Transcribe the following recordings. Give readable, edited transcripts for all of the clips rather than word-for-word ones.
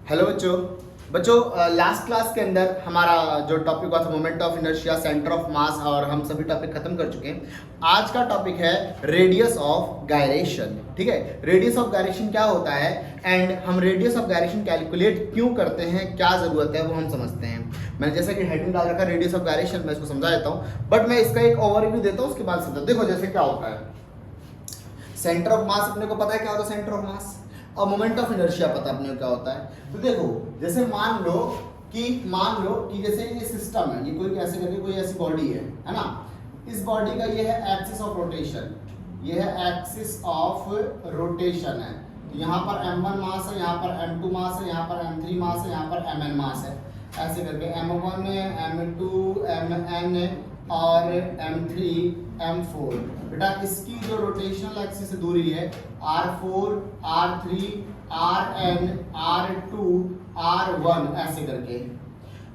Hello बच्चों। Last class के अंदर हमारा जो टॉपिक हुआ था moment of inertia, centre of मास, और हम सभी टॉपिक खत्म कर चुके हैं। आज का टॉपिक है रेडियस ऑफ गायरेशन। ठीक है, रेडियस ऑफ गायरेशन क्या होता है एंड हम रेडियस ऑफ गायरेशन कैलकुलेट क्यों करते हैं, क्या जरूरत है वो हम समझते हैं। मैंने जैसे कि हेडिंग डाल रखा रेडियस ऑफ गायरेशन, मैं इसको समझा देता हूँ, बट मैं इसका एक ओवरव्यू देता हूँ, उसके बाद समझा। देखो जैसे क्या होता है, सेंटर ऑफ मास अपने को पता है क्या होता है सेंटर ऑफ मास, और मोमेंट ऑफ इनर्शिया पता अपने को क्या होता है। तो देखो जैसे मान लो कि जैसे ये सिस्टम है, ये कोई कैसे करके कोई ऐसी बॉडी है ना। इस बॉडी का ये है एक्सिस ऑफ रोटेशन, ये है एक्सिस ऑफ रोटेशन है। यहाँ पर m1 मास है, यहाँ पर m2 मास है, यहाँ पर m3 मास है, यहाँ पर mn मास है। ऐसे करके m1 m2 mn और m3 m4। बेटा इसकी जो रोटेशनल एक्सिस से दूरी है r4 r3 rn r2 r1 ऐसे करके।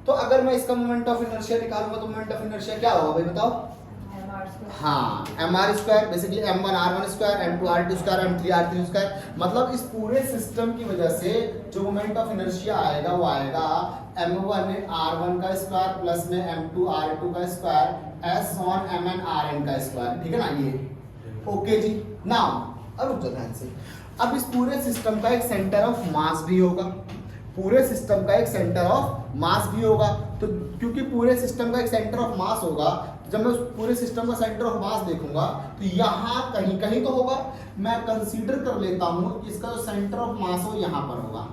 तो अगर मैं इसका मोमेंट ऑफ इनर्शिया निकालूंगा तो मोमेंट ऑफ इनर्शिया क्या होगा भाई बताओ। हाँ, mr square basically m1 r1 square, m2 r2 square, m3 r3 square. मतलब इस पूरे सिस्टम की वजह से जो मोमेंट ऑफ इनर्शिया आएगा वो आएगा m1 r1 का स्क्वायर प्लस में m2 r2 का square s on mn rn का स्क्वायर। ठीक है ना, ये ओके जी। नाउ अब रुक जाओ ध्यान से। अब इस पूरे सिस्टम का एक सेंटर ऑफ मास भी होगा, पूरे सिस्टम का एक सेंटर ऑफ मास भी होगा। तो क्योंकि पूरे सिस्टम का एक सेंटर ऑफ मास होगा, जब मैं उस पूरे सिस्टम का सेंटर ऑफ मास देखूंगा तो यहाँ कहीं कहीं तो होगा। मैं कंसीडर कर लेता हूँ इसका जो सेंटर ऑफ मास हो यहाँ पर होगा।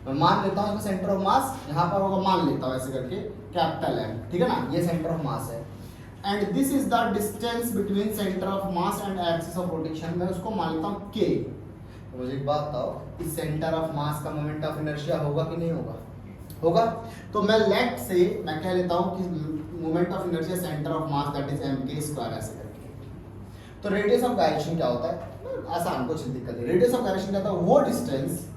मैं मान लेता हूँ इसका सेंटर ऑफ मास यहाँ पर होगा, मान लेता हूँ ऐसे करके कैपिटल M। ठीक है ना, ये सेंटर ऑफ मास है and this is the distance between centre of mass and axis of rotation. मैं उसको मान लेता हूँ K। तो मुझे एक बात बताओ, इस सेंटर ऑफ मास का मोमेंट ऑफ इनर्शिया होगा कि नहीं होगा? होगा। तो मैं लेट से मैं कह लेता हूं कि moment of inertia centre of mass that is mk square ऐसे करके। तो रेडियस ऑफ गायरेशन क्या होता है? आसान, कुछ दिक्कत नहीं। रेडियस ऑफ गायरेशन क्या होता है? वो डिस्टेंस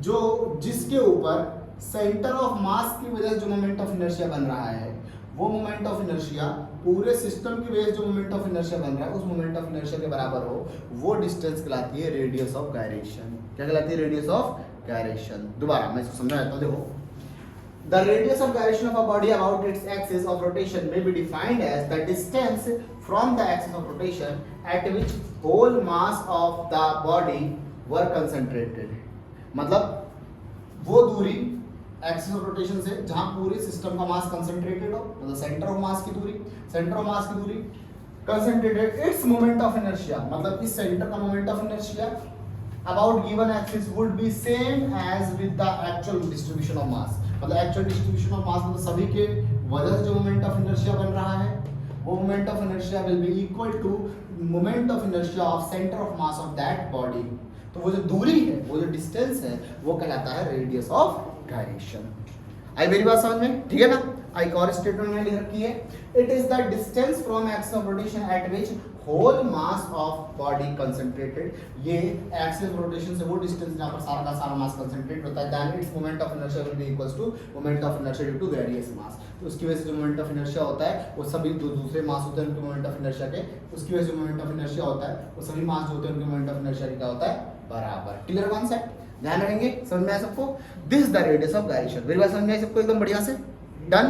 जो जिसके ऊपर सेंटर ऑफ मास की वजह से जो मोमेंट ऑफ इनर्शिया बन रहा है, वो मोमेंट ऑफ इनर्शिया पूरे सिस्टम की वजह से जो मोमेंट ऑफ इनर्शिया बन रहा है उस मोमेंट ऑफ इनर्शिया के बराबर हो, वो डिस्टेंस कहलाती है रेडियस ऑफ गायरेशन। क्या कहलाती है? Radius of gyration। दोबारा मैं इसको समझा देता हूं। देखो, the radius of gyration of a body about its axis of rotation may be defined as the distance from the axis of rotation at which whole mass of the body were concentrated। मतलब वो दूरी axis of rotation से जहां पूरे system का मास concentrated हो, मतलब centre of मास की दूरी, सेंटर ऑफ मास की दूरी concentrated, it's moment of inertia, मतलब इस सेंटर का moment of inertia about given axis would be same as with the actual distribution of mass। मतलब actual distribution of mass मतलब सभी के वजह से जो moment of inertia बन रहा है वो moment of inertia will be equal to moment of inertia of center of mass of that body। तो वो जो दूरी है, वो जो distance है, वो कहलाता है radius of gyration। आई मेरी बात समझ में? ठीक है ना। एक और स्टेटमेंट मैंने लिख रखी है, it is the distance from axis of rotation at which whole mass of body concentrated. ये एक्सिस ऑफ रोटेशन से वो डिस्टेंस जहां पर सारा का सारा मास कंसंट्रेट होता है, then its moment of inertia will be equals to moment of inertia due to various mass. तो उसकी वजह से जो मोमेंट ऑफ इनर्शिया होता है वो सभी जो दूसरे मास होते हैं उनके मोमेंट ऑफ इनर्शिया के, उसकी वजह से मोमेंट ऑफ इनर्शिया होता है वो सभी मास जो होते हैं उनके मोमेंट ऑफ इनर्शिया क्या होता है? बराबर। Clear concept? ध्यान रखेंगे, समझ में आया सबको? This is the radius of gyration. मेरी बात समझ में आई सबको एकदम बढ़िया से? डन।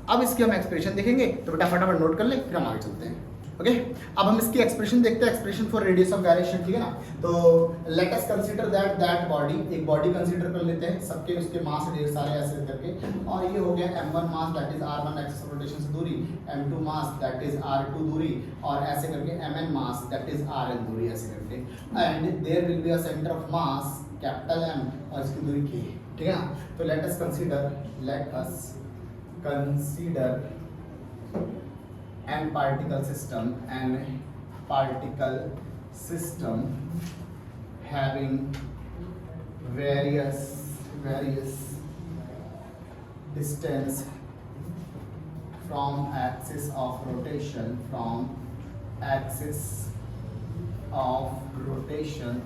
अब इसकी हम एक्सप्रेशन देखेंगे, तो बेटा फटाफट नोट कर ले, फिर हम आगे चलते हैं। ओके, अब हम इसकी एक्सप्रेशन देखते हैं, expression for radius of gyration. ठीक है ना। तो let us consider that body, एक बॉडी कंसीडर कर लेते हैं, सबके उसके मास ढेर सारे ऐसे करके, और ये हो गया m1 mass that is r1 axis of rotation से दूरी, m2 mass that is r2 दूरी, और ऐसे करके mn mass that is rn दूरी ऐसे करके, and there will be a centre of mass capital M और इसकी दूरी k। ठीक है ना। तो let us consider an particle system having various distance from axis of rotation,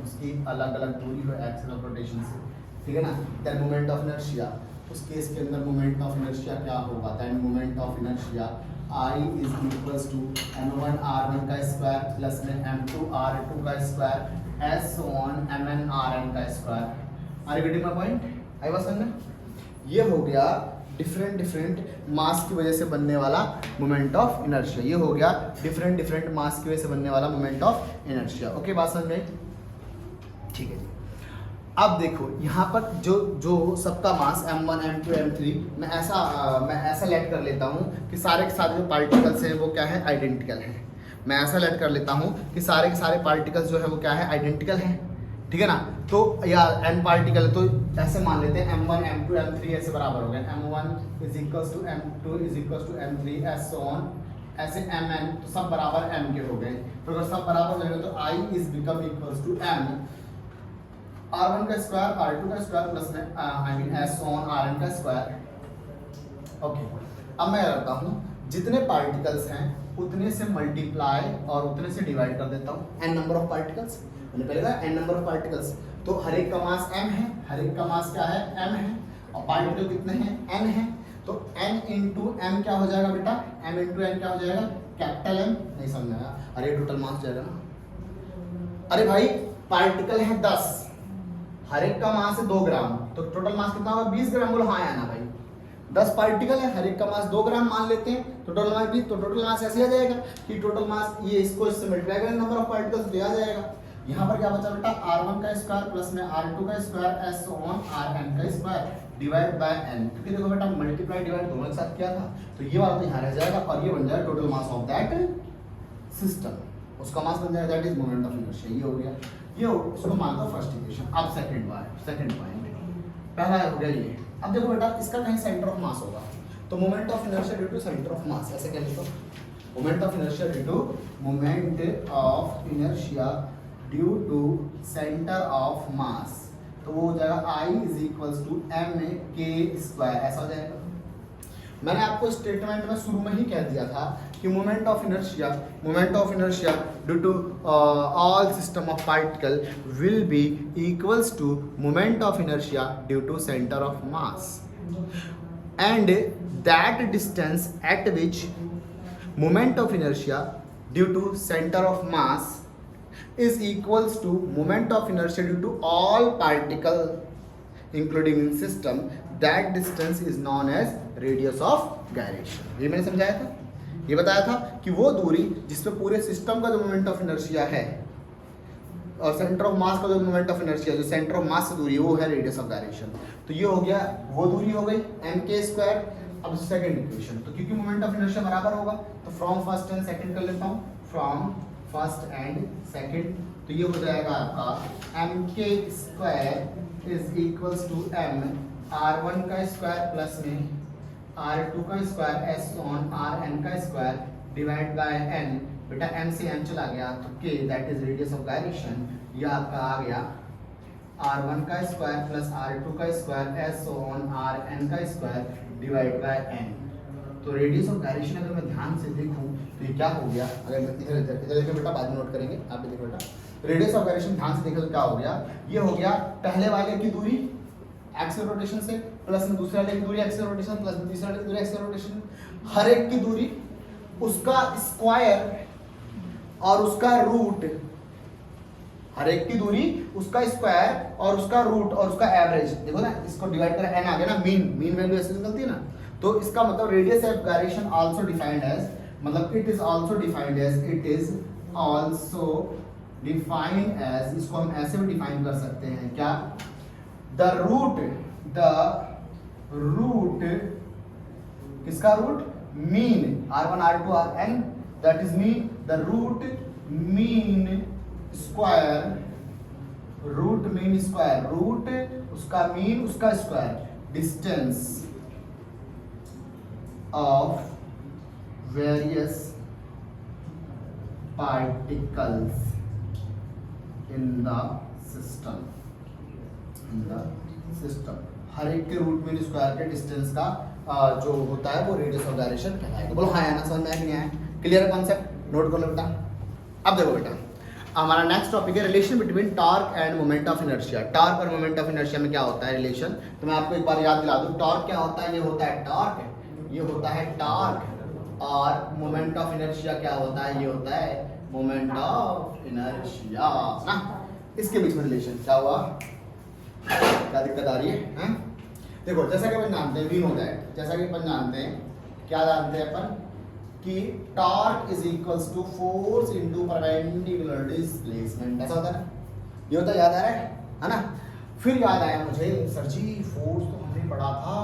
उसकी अलग अलग दूरी हो एक्सिस ऑफ रोटेशन से। ठीक है ना। देन मोमेंट ऑफ इनर्शिया, उस केस के अंदर मोमेंट ऑफ इनर्शिया क्या होगा? Then moment of inertia I is equals to m1 r1 का स्क्वायर प्लस में m2 r2 का square s on mn rn का square. Are you getting my point? आई बात समझ में? ये हो गया डिफरेंट मास की वजह से बनने वाला मोमेंट ऑफ इनर्शिया। ये हो गया डिफरेंट मास की वजह से बनने वाला मोमेंट ऑफ इनर्शिया। ओके, बात समझ में? ठीक है जी। अब देखो यहाँ पर जो सबका मास m1 m2 m3 मैं ऐसा लेट कर लेता हूँ कि सारे के सारे जो पार्टिकल्स हैं वो क्या है, आइडेंटिकल हैं। मैं ऐसा लेट कर लेता हूँ कि सारे के सारे पार्टिकल्स जो है वो क्या है, आइडेंटिकल हैं। ठीक है ना? तो यार n पार्टिकल है तो ऐसे मान लेते हैं m1 m2 m3 ऐसे बराबर हो गए, m1 is equals to m2 is equals to m3 so on, ऐसे mn तो सब बराबर m के हो गए। तो अगर सब बराबर हो गए तो I is become equals to m r1 का स्क्वायर r2 का स्क्वायर प्लस में I mean s on rn का स्क्वायर। ओके, अब मैं करता हूँ जितने पार्टिकल्स हैं उतने से मल्टीप्लाई और उतने से डिवाइड कर देता हूँ n नंबर ऑफ पार्टिकल्स। मैंने पहले कहा n नंबर ऑफ पार्टिकल्स, तो हर एक का मास m है, हर एक का मास क्या है, m है, और पार्टिकल कितने हैं, n है। तो n इंटू m क्या हो जाएगा बेटा, m इंटू n क्या हो जाएगा, कैपिटल M। नहीं समझ में आया? अरे टोटल मास जाएगा ना। अरे भाई पार्टिकल है 10, हर एक का मास है 2 ग्राम, तो टोटल मास कितना होगा, 20 ग्राम। बोलो हाँ या ना भाई? 10 पार्टिकल है, हर एक का मास 2 ग्राम मान लेते हैं, तो टोटल मास 20। तो टोटल मास ऐसे आ जाएगा कि टोटल मास ये इसको इससे मल्टीप्लाई करें नंबर ऑफ पार्टिकल्स तो आ जाएगा। यहाँ पर क्या बचा बेटा, r1 का स्क्वायर प्लस में r2 का स्क्वायर s ऑन rn का स्क्वायर डिवाइड बाय n। क्योंकि देखो बेटा मल्टीप्लाई डिवाइड दोनों एक साथ किया था, तो ये वाला तो यहाँ रह जाएगा और ये बन जाएगा total mass of that system. उसका मास बन जाएगा that is moment of inertia. ये हो गया, ये उसको मानता हूँ फर्स्ट इक्वेशन। अब सेकंड पॉइंट, पहला हो गया ये। अब देखो बेटा इसका कहीं सेंटर ऑफ मास होगा, तो moment of inertia due to centre of mass ऐसे कह लिखो, moment of inertia due to moment of inertia due to centre of mass. तो वो हो जाएगा I is equals to m k square, ऐसा हो जाएगा। मैंने आपको स्टेटमेंट में शुरू में ही कह दिया था कि moment of inertia due to all system of particle will be equals to moment of inertia due to centre of mass, and that distance at which moment of inertia due to centre of mass is equals to moment of inertia due to all particle including in system, that distance is known as radius of gyration। ये मैंने समझाया था, ये बताया था कि वो दूरी जिसमें पूरे सिस्टम का जो मोमेंट ऑफ इनर्शिया है और सेंटर ऑफ मास का जो मोमेंट ऑफ इनर्शिया, जो सेंटर ऑफ मास से दूरी है वो है रेडियस ऑफ गायरेशन। तो ये हो गया, वो दूरी हो गई m k स्क्वायर। अब सेकंड इक्वेशन, तो क्योंकि मोमेंट ऑफ इनर्शिया बराबर होगा तो फ्रॉम फर्स्ट एंड सेकंड कर लेता हूँ, फ्रॉम फर्स्ट एंड सेकंड। तो ये हो जाएगा आपका m k square is equals to m r1 का स्क्वायर प्लस में r2 का स्क्वायर s ऑन rn का स्क्वायर डिवाइड बाय n। बेटा m से m चला गया तो k that is radius of gyration. ये आपका आ गया r1 का स्क्वायर प्लस r2 का स्क्वायर s ऑन rn का स्क्वायर डिवाइड बाय n। तो रेडियस ऑफ गायरेशन अगर मैं ध्यान से देखूं तो ये क्या हो गया, अगर मैं इधर देखिए बेटा, बाद में नोट करेंगे, आप भी देखो बेटा, रेडियस ऑफ गायरेशन ध्यान से देखो तो क्या हो गया, ये हो गया पहले वाले की दूरी एक्सियल रोटेशन से प्लस में दूसरे वाले की दूरी एक्सियल रोटेशन प्लस में तीसरे वाले की दूरी एक्सियल रोटेशन, हर एक की दूरी उसका स्क्वायर और उसका रूट, हर एक की दूरी उसका स्क्वायर और उसका रूट और उसका एवरेज। देखो ना, इसको डिवाइड करें n आ गया ना, मीन वैल्यू ऐसे निकलती है ना, तो इसका मतलब radius of gyration also defined as, मतलब it is also defined as, इसको हम ऐसे भी डिफाइन कर सकते हैं क्या, द रूट किसका root, mean r1 r2 rn, that is mean the root mean square, root उसका मीन उसका square, distance of various particles in the system, हर एक के रूट मीन स्क्वायर के डिस्टेंस का जो होता है वो रेडियस ऑफ गायरेशन कहलाएगा। बोलो हाँ या ना, समझ में आया कि नहीं आया, क्लियर है कॉन्सेप्ट, नोट कर लो बेटा। अब देखो बेटा हमारा नेक्स्ट टॉपिक है relation between torque end moment of inertia. Torque और मोमेंट ऑफ इनर्शिया में क्या होता है रिलेशन, तो मैं आपको एक बार याद दिला दूं, टॉर्क क्या होता है, ये होता है टॉर्क, ये होता है टॉर्क, और मोमेंट ऑफ इनर्शिया क्या होता है, ये होता है मोमेंट ऑफ इनर्शिया ना। इसके बीच में रिलेशन क्या हुआ, क्या दिक्कत आ रही है, हैं? देखो जैसा कि अपन जानते हैं, वी नो दैट, जैसा कि अपन जानते हैं, क्या जानते हैं अपन कि torque is equals to force into perpendicular displacement, ऐसा होता है ना, ये होता है, याद आ रहा है ना। फिर याद आया मुझे, सर जी फोर्स तो हमने पढ़ा था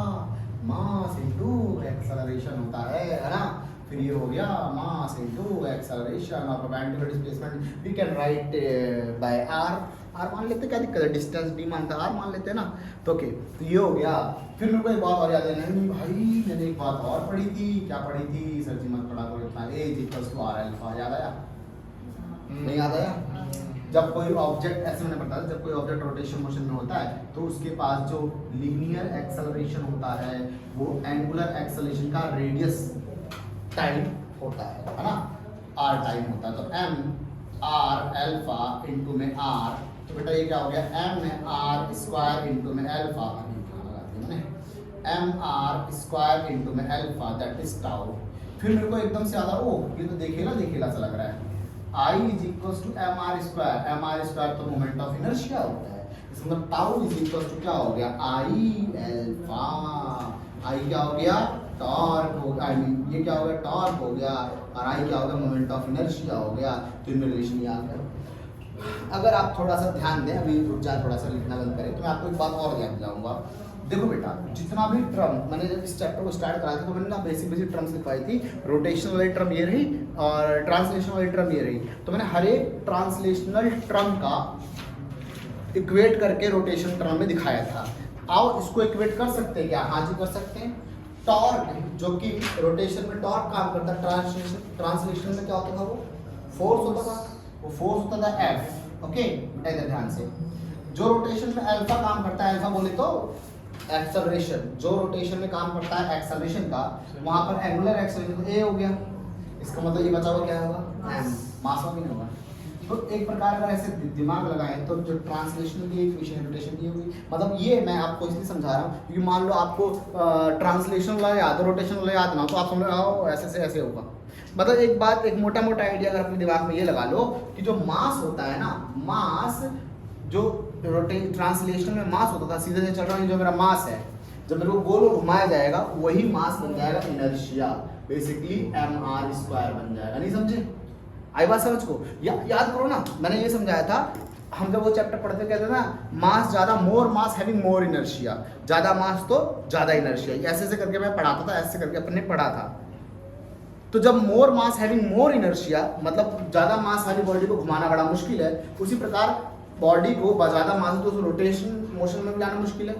मास इनटू एक्सेलरेशन होता है ना। फिर ये हो गया मास इनटू एक्सेलरेशन और perpendicular displacement we can write by R, R मान लेते, क्या दिक्कत है, डिस्टेंस डी मानता आर मान लेते हैं ना, तो ओके, तो ये हो गया। फिर मेरे को एक बात और याद है, नहीं भाई मैंने एक बात और पढ़ी थी, क्या पढ़ी थी सर जी, मत पढ़ा करो इतना, A is equals to R alpha, याद आया? नहीं याद आया? जब कोई ऑब्जेक्ट, ऐसे मैंने बताया, जब कोई ऑब्जेक्ट रोटेशन मोशन में होता है तो उसके पास जो लीनियर एक्सेलरेशन होता है वो एंगुलर एक्सेलरेशन का रेडियस टाइम होता है ना, आर टाइम होता है। तो एम आर अल्फा इनटू में आर, तो बेटा ये क्या हो गया, एम में आर स्क्वायर इनटू में alpha, M R square into में अल्फा दैट इज टाउ। फिर मेरे को एकदम से आता, ओ ये तो देखेला सा लग रहा है, I is equals to M R square तो मोमेंट ऑफ इनर्शिया होता है, इसका मतलब टाउ इज इक्वल्स टू क्या हो गया, आई अल्फा, आई क्या हो गया, टॉर्क हो गया, आई मीन ये क्या हो गया, टॉर्क हो गया, और आई क्या हो गया, मोमेंट ऑफ इनर्शिया हो गया। तो इनमें रिलेशन याद है। अगर आप थोड़ा सा ध्यान दें, अभी रुक जाए, थोड़ा सा लिखना बंद करें, तो मैं आपको एक बात और ध्यान दिलाऊंगा। देखो बेटा, जितना भी टर्म मैंने जब इस चैप्टर को स्टार्ट कराया था तो मैंने ना बेसिक टर्म्स लिखवाई थी, रोटेशनल वाली टर्म ये रही और ट्रांसलेशनल वाली टर्म ये रही। तो मैंने हर एक ट्रांसलेशनल टर्म का इक्वेट करके रोटेशन टर्म में दिखाया था। आओ इसको इक्वेट कर सकते हैं क्या? हाँ जी कर सकते हैं। टॉर्क, जो कि रोटेशन में टॉर्क काम करता है, ट्रांसलेशन में क्या होता था, वो फोर्स होता था, वो फोर्स होता था एफ। ओके बेटा इधर ध्यान से, जो रोटेशन में अल्फा काम करता है, अल्फा बोले तो एक्सेलरेशन, जो रोटेशन में काम करता है एक्सेलरेशन का, वहां पर एंगुलर एक्सेलरेशन ए हो गया, इसका मतलब ये बचा हुआ क्या होगा, एम, मास में नहीं होगा। तो एक प्रकार अगर ऐसे दिमाग लगाएं तो जो ट्रांसलेशन की इक्वेशन रोटेशन की होगी, मतलब ये मैं आपको इसलिए समझा रहा हूँ क्योंकि मान लो आपको ट्रांसलेशन वाला याद हो, रोटेशन वाला याद ना, तो आप समझ रहे हो ऐसे से ऐसे होगा। मतलब एक बात, एक मोटा मोटा आइडिया अगर अपने दिमाग में ये लगा लो कि जो मास होता है ना, मास जो ट्रांसलेशन में मास होता था, सीधे से चल रहा हूँ, जो मेरा मास है, जब मेरे को गोल घुमाया जाएगा वही मास बन जाएगा inertia, basically M R square बन जाएगा। नहीं समझे? आई बात समझ को? याद करो ना, मैंने ये समझाया था, हम जब वो चैप्टर पढ़ते कहते ना, मास ज्यादा, मोर मास हैविंग मोर इनर्शिया, ज्यादा मास तो ज्यादा इनर्शिया, ऐसे ऐसे करके मैं पढ़ाता था, ऐसे करके अपने पढ़ा था। तो जब मोर मास हैविंग मोर इनर्शिया, मतलब ज्यादा मास वाली बॉडी को घुमाना बड़ा मुश्किल है, उसी प्रकार बॉडी को ज्यादा मास तो रोटेशन मोशन में लाना मुश्किल है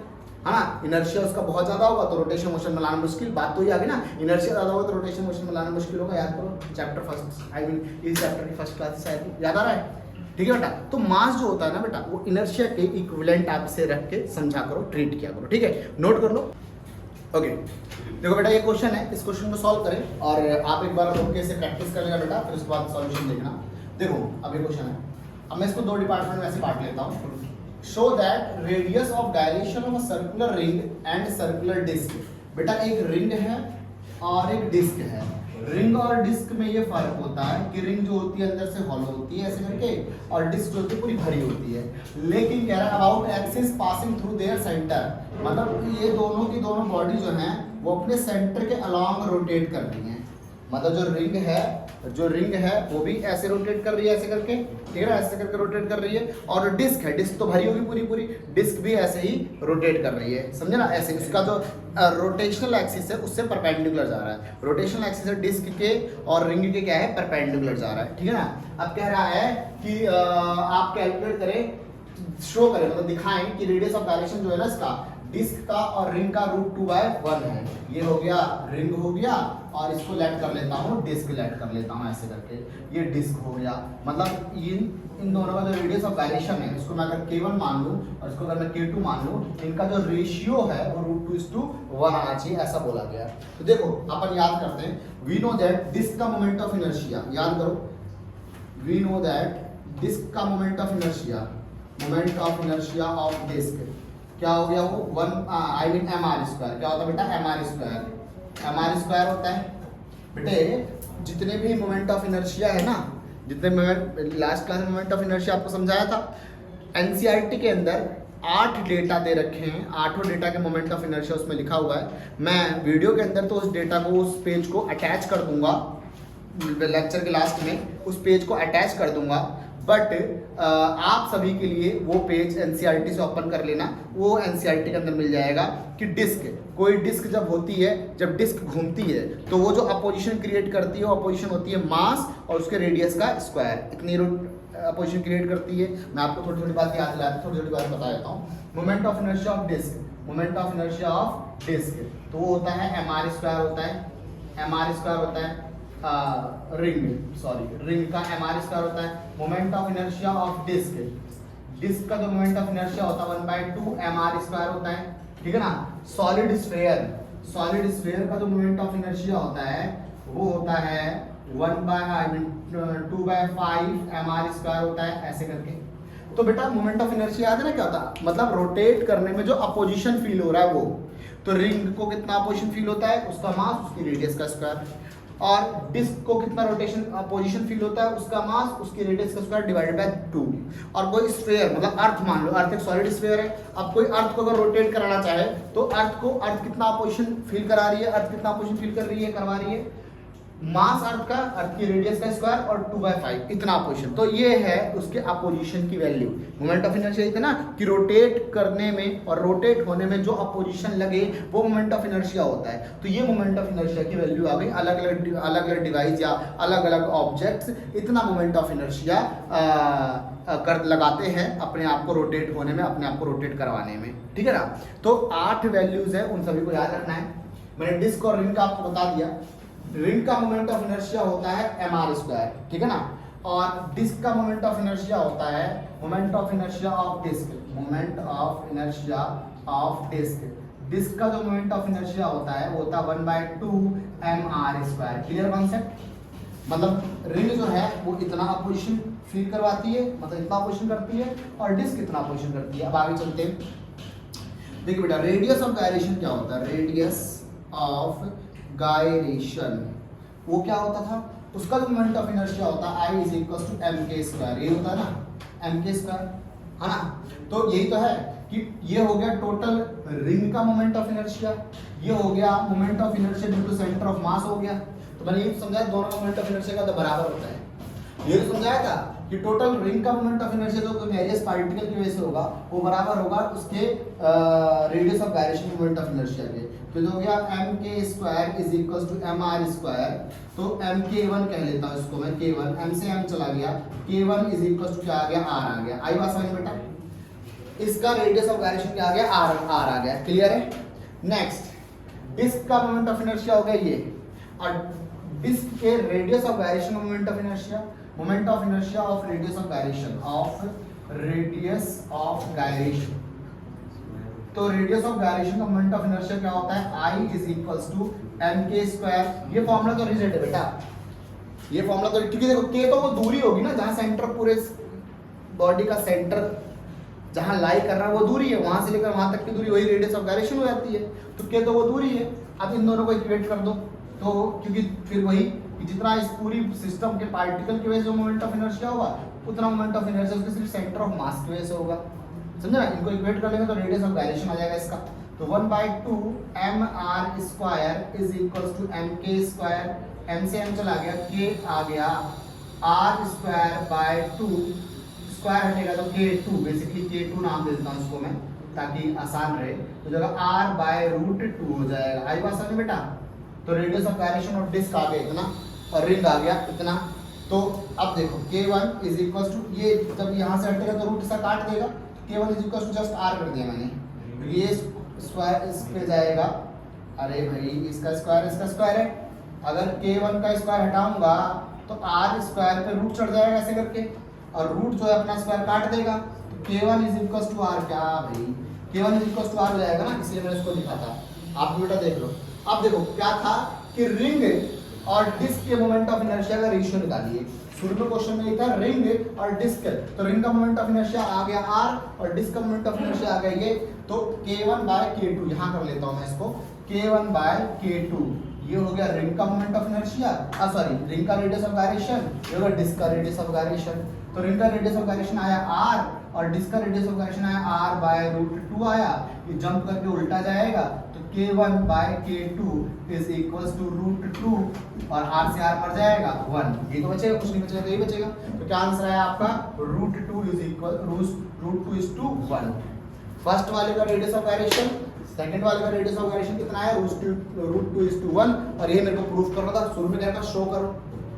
ना। इनर्शिया उसका बहुत ज्यादा होगा तो रोटेशन मोशन में लाना मुश्किल, बात तो ये आ गई ना, इनर्शिया ज्यादा होगा तो रोटेशन मोशन में लाना मुश्किल होगा। याद करो चैप्टर फर्स्ट, आई मीन इस चैप्टर की फर्स्ट क्लास से याद आ रहा है? ठीक है बेटा, तो मास जो होता है ना बेटा, वो इनर्शिया के इक्विवेलेंट आप से रख के समझा करो, ट्रीट किया करो, ठीक है, नोट कर लो। ओके देखो बेटा, ये क्वेश्चन है, इस क्वेश्चन को सॉल्व करें और आप एक बार ओके से प्रैक्टिस कर लेना बेटा, फिर उसके बाद सॉल्यूशन देखना। देखो अब ये क्वेश्चन है, अब मैं इसको दो डिपार्टमेंट में ऐसे बांट लेता हूँ। Show that radius of dilation of a circular ring and circular disc. बेटा एक रिंग है और एक डिस्क है। रिंग और डिस्क में ये फर्क होता है कि रिंग जो होती है अंदर से हॉलो होती है ऐसे करके, और डिस्क जो होती है पूरी भरी होती है। लेकिन कह रहा है about axis passing through their centre, मतलब ये दोनों की दोनों बॉडी जो है वो अपने सेंटर के अलॉन्ग रोटेट कर रही है। मतलब जो रिंग है वो भी ऐसे रोटेट कर रही है, ऐसे करके, ठीक है ना, ऐसे करके रोटेट कर रही है। और डिस्क है, डिस्क तो भरी होगी पूरी, डिस्क भी ऐसे ही रोटेट कर रही है, समझे ना, ऐसे। इसका जो रोटेशनल एक्सिस है उससे परपेंडिकुलर जा रहा है। रोटेशनल एक्सिस है डिस्क के और रिंग के क्या है, परपेंडिकुलर जा रहा है, ठीक है ना। अब कह रहा है कि आप कैलकुलेट करें, शो करें, मतलब दिखाएं कि रेडियस ऑफ डायरेक्शन जो है ना इसका, डिस्क का और रिंग का √2/1 है। ये हो गया रिंग हो गया, और इसको लेट कर लेता हूँ, डिस्क लेट कर लेता हूँ ऐसे करके, ये डिस्क हो गया। मतलब इन दोनों का जो रेडियस ऑफ डायरेक्शन है, इसको मैं अगर K1 मान लूँ और इसको अगर मैं K2 मान लूँ, इनका जो रेशियो है वो √2:1 आना चाहिए, ऐसा बोला गया। तो देखो अपन याद करते हैं, वी नो दैट डिस्क का मोमेंट ऑफ इनर्शिया, याद करो, वी नो दैट डिस्क का moment of inertia of disc क्या हो गया, वो 1 आई मीन mr²। क्या होता है बेटा, mr² होता है। बेटे जितने भी मोमेंट ऑफ इनर्शिया है ना, जितने लास्ट क्लास में मोमेंट ऑफ इनर्शिया आपको समझाया था, एनसीईआरटी के अंदर 8 डेटा दे रखे हैं, 8 डेटा के मोमेंट ऑफ इनर्शिया उसमें लिखा हुआ है। मैं वीडियो के अंदर तो उस डेटा को, उस पेज को अटैच कर दूंगा, लेक्चर के लास्ट में उस पेज को अटैच कर दूंगा, बट आप सभी के लिए वो पेज एनसीईआरटी से ओपन कर लेना। वो एनसीईआरटी के अंदर मिल जाएगा कि डिस्क, कोई डिस्क जब होती है, जब डिस्क घूमती है तो वो जो अपोजिशन क्रिएट करती है वो अपोजिशन होती है मास और उसके रेडियस का स्क्वायर। इतनी अपोजिशन क्रिएट करती है। मैं आपको थोड़ी थोड़ी बात याद दिलाता हूँ, थोड़ी थोड़ी बात बता देता हूँ। Moment of inertia of disc, moment of inertia of disc तो वो होता है mr स्क्वायर होता है, mr स्क्वायर होता है रिंग का mr स्क्वायर होता है। Moment of inertia of disc, disc का जो मोमेंट ऑफ इनर्शिया होता है 1/2 mr स्क्वायर होता है, ठीक है ना। सॉलिड स्फीयर, सॉलिड स्फीयर का जो मोमेंट ऑफ इनर्शिया होता है वो होता है 2/5 mr स्क्वायर होता है, ऐसे करके। तो बेटा मोमेंट ऑफ इनर्शिया याद है ना क्या होता है, मतलब रोटेट करने में जो अपोजिशन फील हो रहा है वो। तो रिंग को कितना अपोजिशन फील होता है, उसका मास उसकी रेडियस का स्क्वायर। और डिस्क को कितना रोटेशन पोजीशन फील होता है, उसका मास उसकी रेडियस का स्क्वायर डिवाइडेड बाय 2। और कोई स्फीयर मतलब अर्थ मान लो, अर्थ एक सॉलिड स्फीयर है। अब कोई अर्थ को अगर रोटेट कराना चाहे तो अर्थ कितना पोजीशन फील करा रही है, अर्थ कितना पोजीशन फील कर रही है, करवा रही है, मास अर्थ का, अर्थ की रेडियस का स्क्वायर और 2/5 इतना अपोजिशन। तो ये है उसके अपोजिशन की वैल्यू। मोमेंट ऑफ इनर्शिया इतना कि रोटेट करने में और रोटेट होने में जो अपोजिशन लगे वो मोमेंट ऑफ इनर्शिया होता है। तो ये मोमेंट ऑफ इनर्शिया की वैल्यू आ गई। अलग अलग डिवाइस या अलग अलग ऑब्जेक्ट्स इतना मोमेंट ऑफ इनर्शिया कर लगाते हैं अपने आप को रोटेट होने में, अपने आप को रोटेट करवाने में, ठीक है ना। तो 8 वैल्यूज है, उन सभी को याद रखना है। मैंने डिस्क और रिंग का आपको बता दिया। रिंग का मोमेंट ऑफ इनर्शिया होता है mr स्क्वायर, ठीक है ना। और डिस्क का मोमेंट ऑफ इनर्शिया होता है moment of inertia of disc, moment of inertia of disc. Disc का जो मोमेंट ऑफ इनर्शिया होता है वो होता है 1/2 mr स्क्वायर। क्लियर कॉन्सेप्ट, मतलब रिंग जो है वो इतना अपोजिशन फील करवाती है, मतलब इतना अपोजिशन करती है, और डिस्क इतना अपोजिशन करती है। अब आगे चलते हैं। देखिए बेटा रेडियस ऑफ गायरेशन क्या होता है, रेडियस ऑफ गायरेशन वो क्या होता था, उसका जो मोमेंट ऑफ इनर्शिया होता है I = mk स्क्वायर। ये होता है ना mk स्क्वायर, है ना। तो यही तो है कि ये हो गया टोटल रिंग का मोमेंट ऑफ इनर्शिया, ये हो गया moment of inertia due to centre of mass हो गया। तो मैंने ये समझाया दोनों मोमेंट ऑफ इनर्शिया का तो बराबर होता है। ये तो समझाया था कि टोटल रिंग का मोमेंट ऑफ इनर्शिया जो वेरियस पार्टिकल की वजह से होगा वो बराबर होगा उसके radius of gyration moment of inertia के। तो जो हो गया mk स्क्वायर = mr स्क्वायर। तो mk1 कह लेता हूँ इसको मैं, k1, m से m चला गया, k1 = क्या आ गया, r आ गया। आई बात समझ में बेटा, इसका रेडियस ऑफ गायरेशन क्या आ गया, r आ गया। क्लियर है। नेक्स्ट डिस्क का मोमेंट ऑफ इनर्शिया हो गया ये, और डिस्क के radius of gyration moment of inertia, moment of inertia of radius of gyration, of radius of gyration. तो रेडियस ऑफ गायरेशन का मोमेंट ऑफ इनर्शिया क्या होता है, I = mk स्क्वायर। ये फॉर्मूला तो रिजेक्ट है बेटा, ये फॉर्मूला तो, क्योंकि देखो k तो वो दूरी होगी ना जहां सेंटर, पूरे बॉडी का सेंटर जहां लाई कर रहा है वो दूरी है, वहां से लेकर वहां तक की दूरी, वही रेडियस ऑफ गायरेशन हो जाती है। तो k तो वो दूरी है। अब इन दोनों को इक्वेट कर दो, तो क्योंकि फिर वही कि जितना इस पूरी सिस्टम के पार्टिकल की वजह से मोमेंट ऑफ इनर्शिया होगा उतना मोमेंट ऑफ इनर्शिया उसके सिर्फ सेंटर ऑफ मास की वजह से होगा। समझा ना। इनको इक्वेट कर लेंगे तो रेडियस ऑफ गायरेशन आ जाएगा इसका। तो 1/2 mr square = mk square. m से m चला गया, k आ गया, r स्क्वायर बाय 2, स्क्वायर हटेगा तो k2, बेसिकली k2 नाम दे देता हूँ इसको मैं ताकि आसान रहे। तो जगह r/√2 हो जाएगा। आई बात समझ बेटा। तो radius of gyration of disc आ गया इतना और रिंग आ गया इतना। तो अब देखो k1 = ये जब यहाँ से हटेगा तो रूट इसका काट देगा, k1 = जस्ट r कर दिया मैंने, ये स्क्वायर इस पे जाएगा। अरे भाई इसका स्क्वायर है, अगर k1 का स्क्वायर हटाऊंगा तो r स्क्वायर पे रूट चढ़ जाएगा ऐसे करके, और रूट जो है अपना स्क्वायर काट देगा। तो k1 = r, क्या भाई k1 = r हो जाएगा ना, इसलिए मैंने इसको लिखा था। आप बेटा देख लो। अब देखो क्या था कि रिंग और डिस्क के मोमेंट ऑफ इनर्शिया का रेशियो निकालिए। शुरू में क्वेश्चन में ये था रिंग और डिस्क, तो रिंग का मोमेंट ऑफ इनर्शिया आ गया r और डिस्क का मोमेंट ऑफ इनर्शिया आ गया ये। तो k1/k2 यहाँ कर लेता हूँ मैं इसको, k1/k2 ये हो गया रिंग का moment of inertia, sorry ring का रेडियस ऑफ गायरेशन, ये होगा डिस्क का रेडियस ऑफ गायरेशन। तो रिंग का रेडियस ऑफ गायरेशन आया r और डिस्क का रेडियस ऑफ गायरेशन आया r/√2 आया, ये जंप करके उल्टा जाएगा तो k1/k2 इज इक्वल्स टू √2 और r से r पर जाएगा 1, ये तो बचेगा, कुछ नहीं बचेगा तो ये बचेगा। तो क्या आंसर आया आपका √2 is equal √2 is to 1। First वाले का रेडियस ऑफ गायरेशन, सेकंड वाले का रेडियस ऑफ गायरेशन कितना है √2 इज टू 1, और ये मेरे को प्रूफ करना था, शुरू में कहना था शो करो,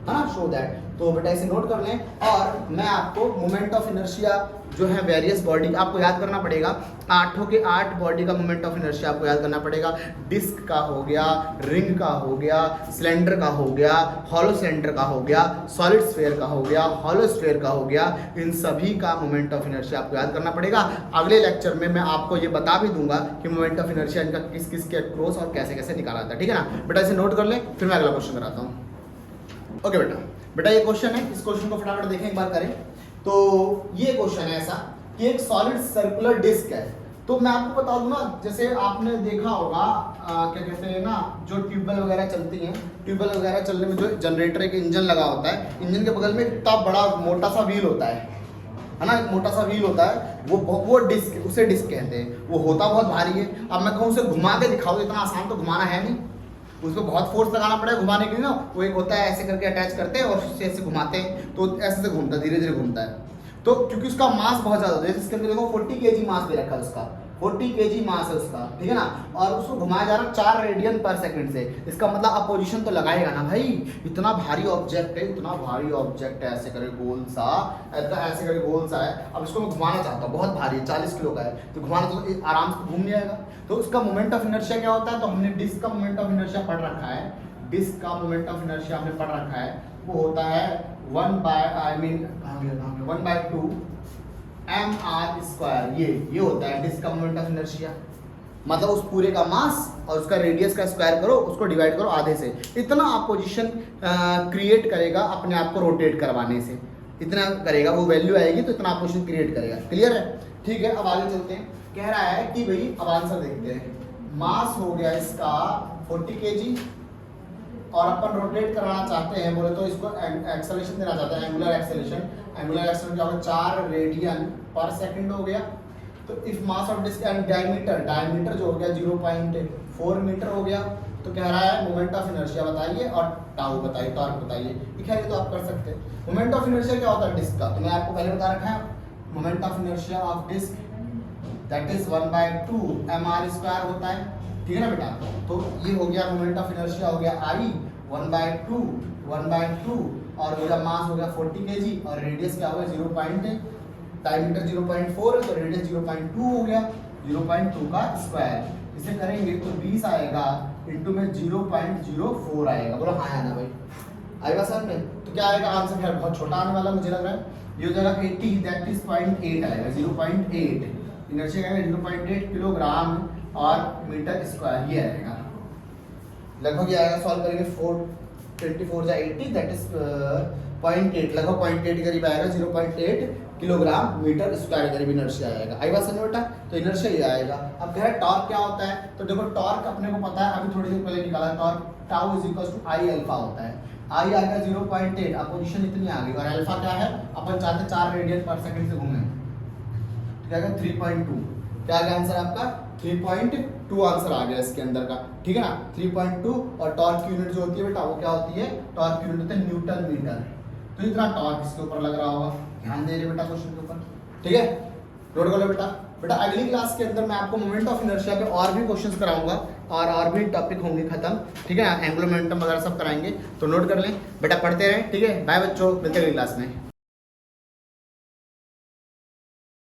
हाँ शो दैट। तो बेटा इसे नोट कर लें, और मैं आपको मोमेंट ऑफ इनर्शिया जो है वेरियस बॉडी आपको याद करना पड़ेगा, 8 के 8 बॉडी का मोमेंट ऑफ इनर्शिया आपको याद करना पड़ेगा। डिस्क का हो गया, रिंग का हो गया, सिलेंडर का हो गया, हॉलो सिलेंडर का हो गया, सॉलिड स्फीयर का हो गया, हॉलो स्फीयर का हो गया, इन सभी का मोमेंट ऑफ इनर्शिया आपको याद करना पड़ेगा। अगले लेक्चर में मैं आपको ये बता भी दूंगा कि मोमेंट ऑफ इनर्शिया इनका किस किस के अक्रॉस और कैसे कैसे निकाला जाता है, ठीक है ना बेटा। इसे नोट कर ले, फिर मैं अगला क्वेश्चन कराता हूँ। ओके बेटा ये क्वेश्चन है, इस क्वेश्चन को फटाफट देखें एक बार करें। तो ये क्वेश्चन है ऐसा कि एक सॉलिड सर्कुलर डिस्क है। तो मैं आपको बता दूं ना, जैसे आपने देखा होगा क्या कहते हैं ना, जो ट्यूबवेल वगैरह चलती हैं, ट्यूबवेल वगैरह चलने में जो जनरेटर एक इंजन लगा होता है, इंजन के बगल में इतना बड़ा मोटा सा व्हील होता है ना, एक मोटा सा व्हील होता है, वो डिस्क, उसे डिस्क कहते हैं। वो होता बहुत भारी है। अब मैं कहूँ उसे घुमा के दिखाओ, इतना आसान तो घुमाना है नहीं, उसको बहुत फोर्स लगाना पड़ेगा घुमाने के लिए ना। वो एक होता है ऐसे करके अटैच करते हैं और उससे ऐसे घुमाते हैं, तो ऐसे से घूमता है, धीरे धीरे घूमता है। तो क्योंकि उसका मास बहुत ज़्यादा होता है, इसके अंदर देखो 40 kg मास दे रखा है उसका, 40 kg मास है उसका, ठीक है ना, और उसको घुमाया जा रहा है 4 रेडियन पर सेकंड से। इसका मतलब अपोजिशन तो लगाएगा ना भाई, इतना भारी ऑब्जेक्ट है, इतना भारी ऑब्जेक्ट है, ऐसे करे गोल सा, ऐसे करे गोल सा है। अब इसको मैं घुमाना चाहता हूँ, बहुत भारी है, 40 किलो का है, तो घुमाना तो आराम से घूम नहीं आएगा। तो उसका मोमेंट ऑफ इनर्शिया क्या होता है, तो हमने डिस्क का मोमेंट ऑफ इनर्शिया पढ़ रखा है, डिस्क का मोमेंट ऑफ इनर्शिया हमने पढ़ रखा है, वो होता है 1/2 mr²। ये होता है डिस्क का मोमेंट ऑफ इनर्शिया, मतलब उस पूरे का मास और उसका रेडियस का स्क्वायर करो, उसको डिवाइड करो आधे से, इतना आप पोजीशन क्रिएट करेगा अपने आप को रोटेट करवाने से, इतना करेगा, वो वैल्यू आएगी तो इतना आप पोजीशन क्रिएट करेगा। क्लियर है, ठीक है। अब आगे चलते हैं। कह रहा है कि भाई अब आंसर देखते हैं। मास हो गया इसका 40 kg, और अपन रोटेट कराना चाहते हैं, बोले तो इसको एक्सेलरेशन देना चाहते हैं, एंगुलर एक्सेलरेशन। एंगुलर एक्सेलरेशन क्या होगा, 4 रेडियन पर सेकंड हो गया। तो if mass of disk and diameter जो हो गया 0.4 मीटर हो गया। तो कह रहा है मोमेंट ऑफ इनर्शिया बताइए और टाउ बताइए, टॉर्क बताइए। खैर ये तो आप कर सकते हैं। मोमेंट ऑफ इनर्शिया क्या होता है डिस्क का, तो मैं आपको पहले बता रखा है। Moment of inertia of disk that is 1/2 mr² होता है, ठीक है ना बेटा। तो ये हो गया मोमेंट ऑफ इनर्शिया, हो गया I 1/2 और मेरा मास हो गया 40 kg, और रेडियस क्या हो गया डायमीटर 0.4 है, तो रेडियस 0.2 हो गया, 0.2 का स्क्वायर। इसे करेंगे तो 20 आएगा, इंटू में 0.04 आएगा। बोलो हाँ आना भाई, आएगा सर में। तो क्या आएगा आंसर, खैर बहुत छोटा आने वाला मुझे लग रहा है। ये हो जाएगा 80, दैट इज 0.8 आएगा, 0.8 इनर्शिया का 0.8 किलोग्राम और मीटर स्क्वायर, ये आएगा लगभग। ये आएगा, सॉल्व करेंगे 424 या 80 दैट इज 0.8, लगभग 0.8 के करीब आएगा, 0.8 किलोग्राम मीटर स्क्वायर करीब इनर्शिया आएगा। आई बात समझ बेटा, तो इनर्शिया ये आएगा। अब कह रहा है टॉर्क क्या होता है, तो देखो टॉर्क अपने को पता है, अभी थोड़ी देर पहले निकाला, torque tau is equal to I alpha होता है। आई आ गया 0.8, अपोजिशन इतनी आ गई, और अल्फा क्या है, अपन चाहते 4 रेडियन पर सेकंड से घूमे, क्या है 3.2। क्या आ गया आंसर आपका 3.2 आंसर आ गया इसके अंदर का, ठीक है ना 3.2। और टॉर्क की यूनिट जो होती है बेटा वो क्या होती है, टॉर्क की यूनिट होती है न्यूटन मीटर। तो इतना टॉर्क इसके ऊपर लग रहा होगा, ध्यान दे रहे बेटा क्वेश्चन के ऊपर, ठीक है। नोट कर लो बेटा। बेटा अगली क्लास के अंदर मैं आपको मोमेंट ऑफ इनर्शिया पे और भी क्वेश्चंस कराऊंगा, और भी टॉपिक होंगे खत्म, ठीक है। एंगुलर मोमेंटम वगैरह सब कराएंगे, तो नोट कर लें बेटा, पढ़ते रहें, ठीक है। बाय बच्चों, मिलते हैं अगली क्लास में।